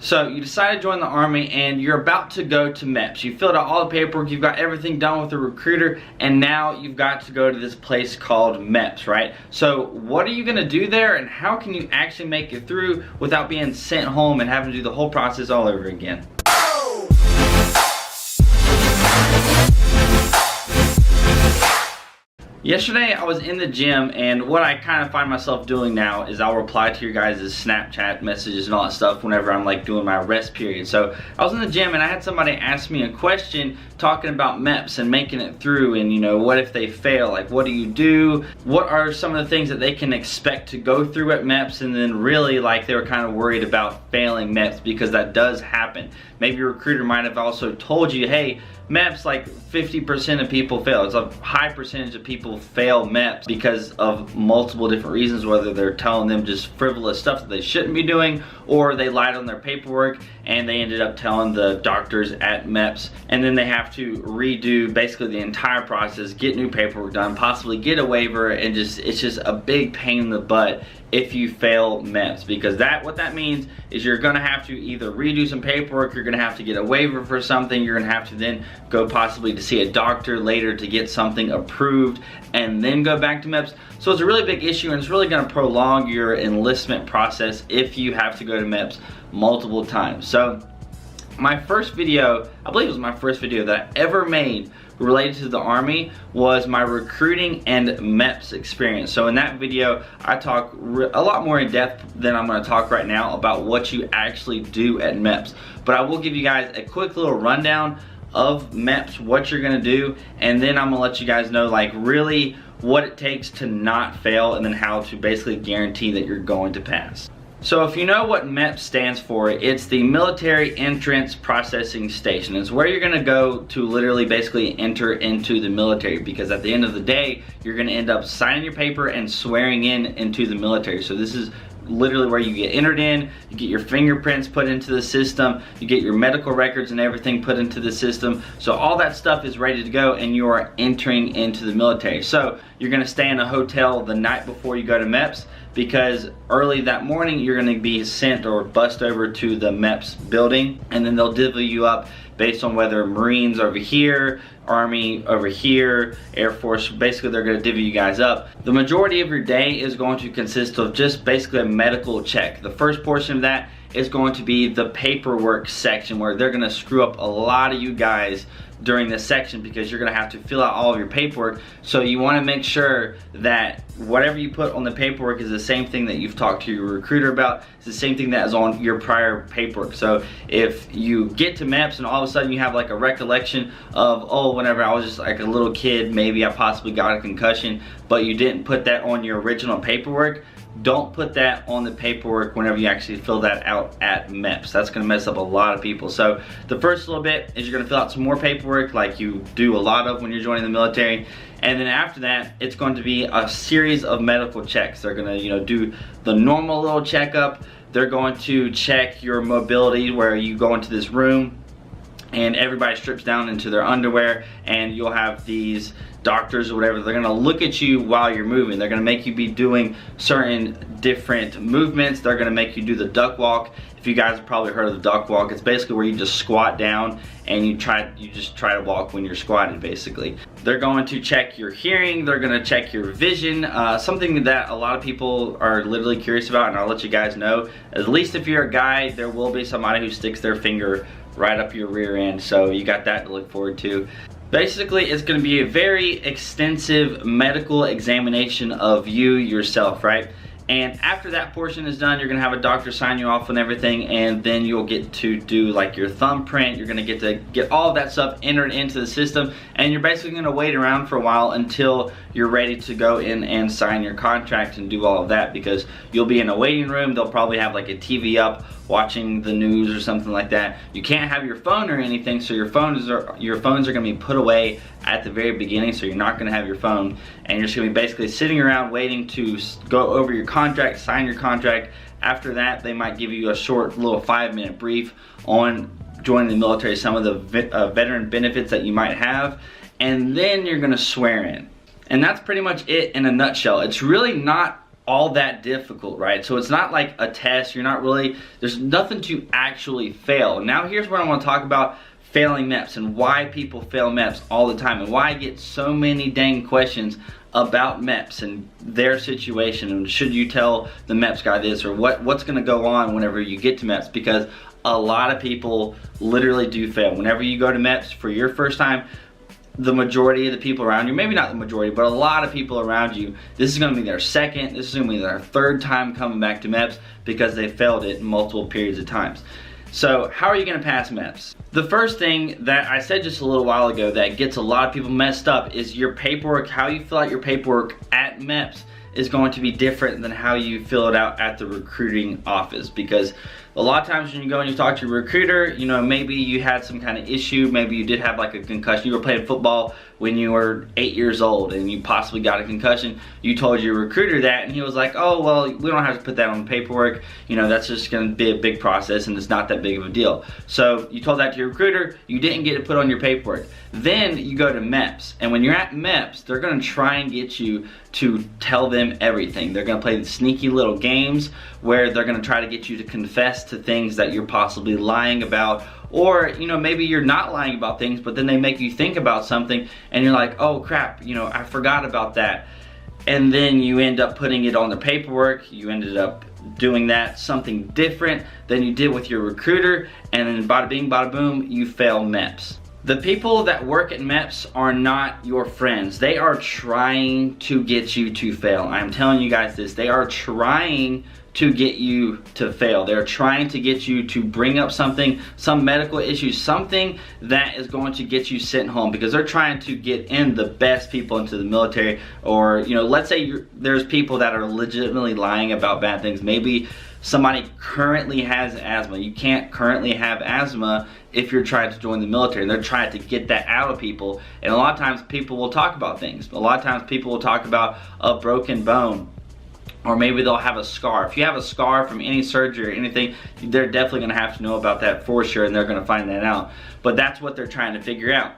So you decide to join the Army and you're about to go to MEPS. You filled out all the paperwork, you've got everything done with the recruiter, and now you've got to go to this place called MEPS, right? So what are you gonna do there, and how can you actually make it through without being sent home and having to do the whole process all over again? Yesterday I was in the gym, and what I kind of find myself doing now is I'll reply to your guys' Snapchat messages and all that stuff whenever I'm like doing my rest period. So I was in the gym and I had somebody ask me a question talking about MEPS and making it through, and you know, what if they fail? Like, what do you do? What are some of the things that they can expect to go through at MEPS? And then really, like, they were kind of worried about failing MEPS, because that does happen. Maybe your recruiter might have also told you, hey, MEPS, like 50% of people fail. It's a high percentage of people fail MEPS because of multiple different reasons, whether they're telling them just frivolous stuff that they shouldn't be doing, or they lied on their paperwork and they ended up telling the doctors at MEPS, and then they have to redo basically the entire process, get new paperwork done, possibly get a waiver, and it's just a big pain in the butt if you fail MEPS, because what that means is you're gonna have to either redo some paperwork, you're gonna have to get a waiver for something, you're gonna have to then go possibly to see a doctor later to get something approved, and then go back to MEPS. So it's a really big issue, and it's really gonna prolong your enlistment process if you have to go to MEPS multiple times. So my first video, I believe it was my first video that I ever made related to the Army, was my recruiting and MEPS experience. So in that video, I talk a lot more in depth than I'm gonna talk right now about what you actually do at MEPS. But I will give you guys a quick little rundown of MEPS, what you're gonna do, and then I'm gonna let you guys know like really what it takes to not fail, and then how to basically guarantee that you're going to pass. So if you know what MEPS stands for, it's the Military Entrance Processing Station. It's where you're gonna go to literally basically enter into the military, because at the end of the day, you're gonna end up signing your paper and swearing into the military. So this is literally where you get entered in, you get your fingerprints put into the system, you get your medical records and everything put into the system. So all that stuff is ready to go, and you are entering into the military. So you're gonna stay in a hotel the night before you go to MEPS, because early that morning you're gonna be sent or bussed over to the MEPS building, and then they'll divvy you up based on whether Marines over here, Army over here, Air Force. Basically they're gonna divvy you guys up. The majority of your day is going to consist of just basically a medical check. The first portion of that is going to be the paperwork section, where they're gonna screw up a lot of you guys during this section, because you're gonna have to fill out all of your paperwork. So you wanna make sure that whatever you put on the paperwork is the same thing that you've talked to your recruiter about. It's the same thing that is on your prior paperwork. So if you get to MEPS and all of a sudden you have like a recollection of, oh, whenever I was just like a little kid, maybe I possibly got a concussion, but you didn't put that on your original paperwork, don't put that on the paperwork whenever you actually fill that out at MEPS. That's gonna mess up a lot of people. So the first little bit is you're gonna fill out some more paperwork, like you do a lot of when you're joining the military. And then after that, it's going to be a series of medical checks. They're gonna, you know, do the normal little checkup. They're going to check your mobility, where you go into this room and everybody strips down into their underwear, and you'll have these doctors or whatever, they're gonna look at you while you're moving. They're gonna make you be doing certain different movements. They're gonna make you do the duck walk. If you guys have probably heard of the duck walk, it's basically where you just squat down and you just try to walk when you're squatted, basically. They're going to check your hearing, they're gonna check your vision, something that a lot of people are literally curious about, and I'll let you guys know. At least if you're a guy, there will be somebody who sticks their finger right up your rear end, so you got that to look forward to. Basically, it's going to be a very extensive medical examination of you yourself, right? And after that portion is done, you're gonna have a doctor sign you off on everything, and then you'll get to do like your thumbprint. You're gonna get to get all of that stuff entered into the system, and you're basically gonna wait around for a while until you're ready to go in and sign your contract and do all of that, because you'll be in a waiting room. They'll probably have like a TV up watching the news or something like that. You can't have your phone or anything, so your phones are gonna be put away at the very beginning, so you're not gonna have your phone, and you're just gonna be basically sitting around waiting to go over your contract, sign your contract. After that, they might give you a short little 5-minute brief on joining the military, some of the veteran benefits that you might have, and then you're gonna swear in. And that's pretty much it in a nutshell. It's really not all that difficult, right? So it's not like a test. There's nothing to actually fail. Now here's what I want to talk about failing MEPS and why people fail MEPS all the time, and why I get so many dang questions about MEPS and their situation, and should you tell the MEPS guy this, or what's going to go on whenever you get to MEPS, because a lot of people literally do fail. Whenever you go to MEPS for your first time, the majority of the people around you, maybe not the majority, but a lot of people around you, this is going to be their second, this is going to be their third time coming back to MEPS because they failed it in multiple periods of times. So how are you going to pass MEPS? The first thing that I said just a little while ago that gets a lot of people messed up is your paperwork. How you fill out your paperwork at MEPS is going to be different than how you fill it out at the recruiting office, because a lot of times when you go and you talk to your recruiter, you know, maybe you had some kind of issue, maybe you did have like a concussion, you were playing football when you were 8 years old and you possibly got a concussion. You told your recruiter that and he was like, oh, well, we don't have to put that on the paperwork, you know, that's just going to be a big process and it's not that big of a deal. So you told that to your recruiter, you didn't get it put on your paperwork. Then you go to MEPS, and when you're at MEPS, they're going to try and get you to tell them everything. They're going to play sneaky little games where they're going to try to get you to confess to things that you're possibly lying about, or, you know, maybe you're not lying about things, but then they make you think about something and you're like, oh crap, you know, I forgot about that. And then you end up putting it on the paperwork. You ended up doing that something different than you did with your recruiter, and then bada bing, bada boom, you fail MEPS. The people that work at MEPS are not your friends. They are trying to get you to fail. I'm telling you guys this. They are trying to get you to fail. They're trying to get you to bring up something, some medical issue, something that is going to get you sent home, because they're trying to get in the best people into the military. Or, you know, let's say there's people that are legitimately lying about bad things. Maybe somebody currently has asthma. You can't currently have asthma if you're trying to join the military. They're trying to get that out of people. And a lot of times people will talk about things. A lot of times people will talk about a broken bone, or maybe they'll have a scar. If you have a scar from any surgery or anything, they're definitely going to have to know about that for sure, and they're going to find that out. But that's what they're trying to figure out.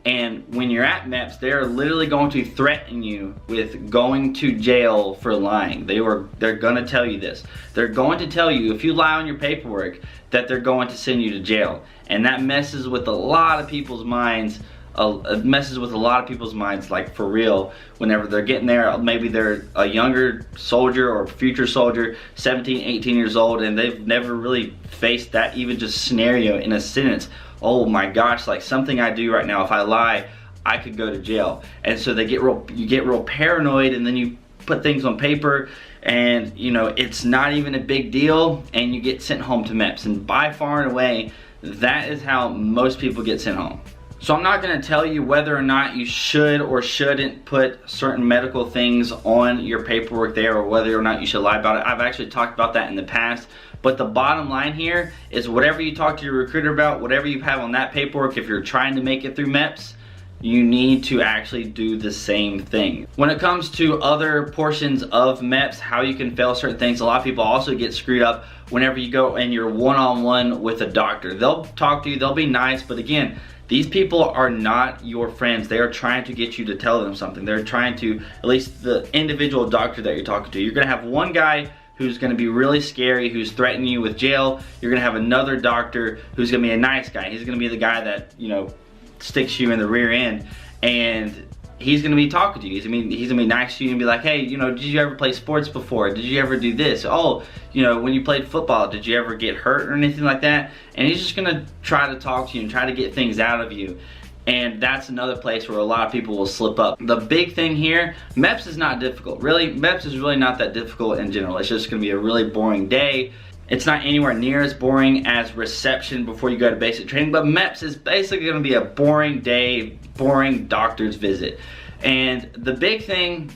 And when you're at MEPS, they're literally going to threaten you with going to jail for lying. They're going to tell you this. They're going to tell you, if you lie on your paperwork, that they're going to send you to jail. And that messes with a lot of people's minds. It messes with a lot of people's minds, like for real. Whenever they're getting there, maybe they're a younger soldier or future soldier, 17, 18 years old, and they've never really faced that even just scenario in a sentence. Oh my gosh, like something I do right now, if I lie, I could go to jail. And so you get real paranoid, and then you put things on paper, and you know, it's not even a big deal, and you get sent home to MEPS. And by far and away, that is how most people get sent home. So I'm not going to tell you whether or not you should or shouldn't put certain medical things on your paperwork there, or whether or not you should lie about it. I've actually talked about that in the past. But the bottom line here is, whatever you talk to your recruiter about, whatever you have on that paperwork, if you're trying to make it through MEPS, you need to actually do the same thing. When it comes to other portions of MEPS, how you can fail certain things, a lot of people also get screwed up whenever you go and you're one-on-one with a doctor. They'll talk to you, they'll be nice, but again, these people are not your friends. They are trying to get you to tell them something. They're trying to, at least the individual doctor that you're talking to, you're gonna have one guy who's gonna be really scary, who's threatening you with jail. You're gonna have another doctor who's gonna be a nice guy. He's gonna be the guy that, you know, sticks you in the rear end, and he's gonna be talking to you. He's gonna be nice to you and be like, hey, you know, did you ever play sports before? Did you ever do this? Oh, you know, when you played football, did you ever get hurt or anything like that? And he's just gonna try to talk to you and try to get things out of you. And that's another place where a lot of people will slip up. The big thing here, MEPS is not difficult. Really, MEPS is really not that difficult in general. It's just gonna be a really boring day. It's not anywhere near as boring as reception before you go to basic training, but MEPS is basically gonna be a boring day, boring doctor's visit. And the big thing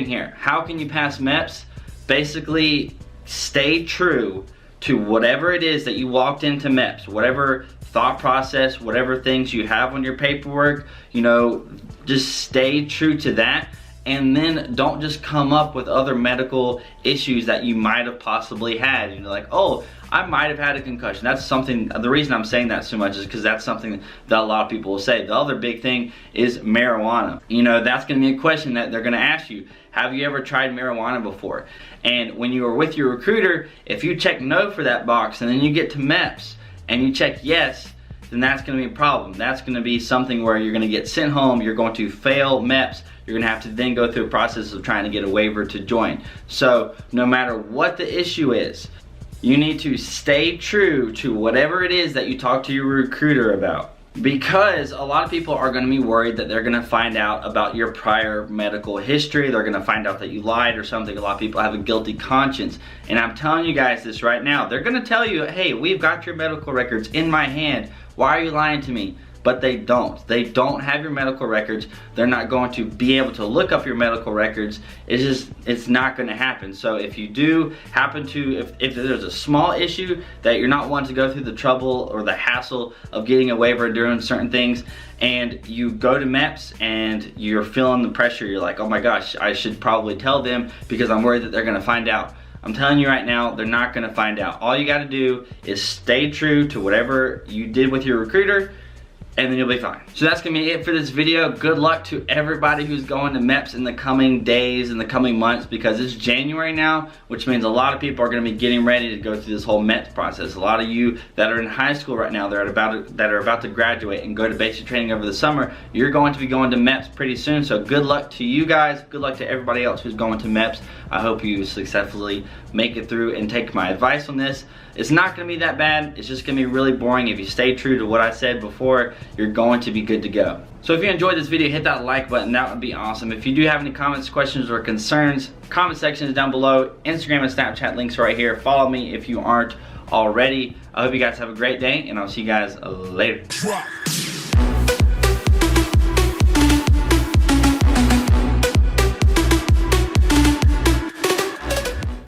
here, how can you pass MEPS? Basically, stay true to whatever it is that you walked into MEPS, whatever thought process, whatever things you have on your paperwork, you know, just stay true to that, and then don't just come up with other medical issues that you might have possibly had. You know, like, oh, I might have had a concussion. That's something, the reason I'm saying that so much is because that's something that a lot of people will say. The other big thing is marijuana. You know, that's gonna be a question that they're gonna ask you. Have you ever tried marijuana before? And when you are with your recruiter, if you check no for that box and then you get to MEPS and you check yes, then that's gonna be a problem. That's gonna be something where you're gonna get sent home, you're going to fail MEPS, you're gonna have to then go through a process of trying to get a waiver to join. So no matter what the issue is, you need to stay true to whatever it is that you talk to your recruiter about. Because a lot of people are going to be worried that they're going to find out about your prior medical history. They're going to find out that you lied or something. A lot of people have a guilty conscience. And I'm telling you guys this right now. They're going to tell you, hey, we've got your medical records in my hand. Why are you lying to me? But they don't. They don't have your medical records. They're not going to be able to look up your medical records. It's not going to happen. So if you do happen to, if there's a small issue that you're not wanting to go through the trouble or the hassle of getting a waiver doing certain things, and you go to MEPS and you're feeling the pressure, you're like, oh my gosh, I should probably tell them because I'm worried that they're going to find out. I'm telling you right now, they're not going to find out. All you got to do is stay true to whatever you did with your recruiter, and then you'll be fine. So that's gonna be it for this video. Good luck to everybody who's going to MEPS in the coming days, in the coming months, because it's January now, which means a lot of people are gonna be getting ready to go through this whole MEPS process. A lot of you that are in high school right now, that are about to graduate and go to basic training over the summer, you're going to be going to MEPS pretty soon. So good luck to you guys. Good luck to everybody else who's going to MEPS. I hope you successfully make it through and take my advice on this. It's not gonna be that bad. It's just gonna be really boring. If you stay true to what I said before, you're going to be good to go. So if you enjoyed this video, hit that like button. That would be awesome. If you do have any comments, questions, or concerns, comment section is down below. Instagram and Snapchat links right here. Follow me if you aren't already. I hope you guys have a great day, and I'll see you guys later.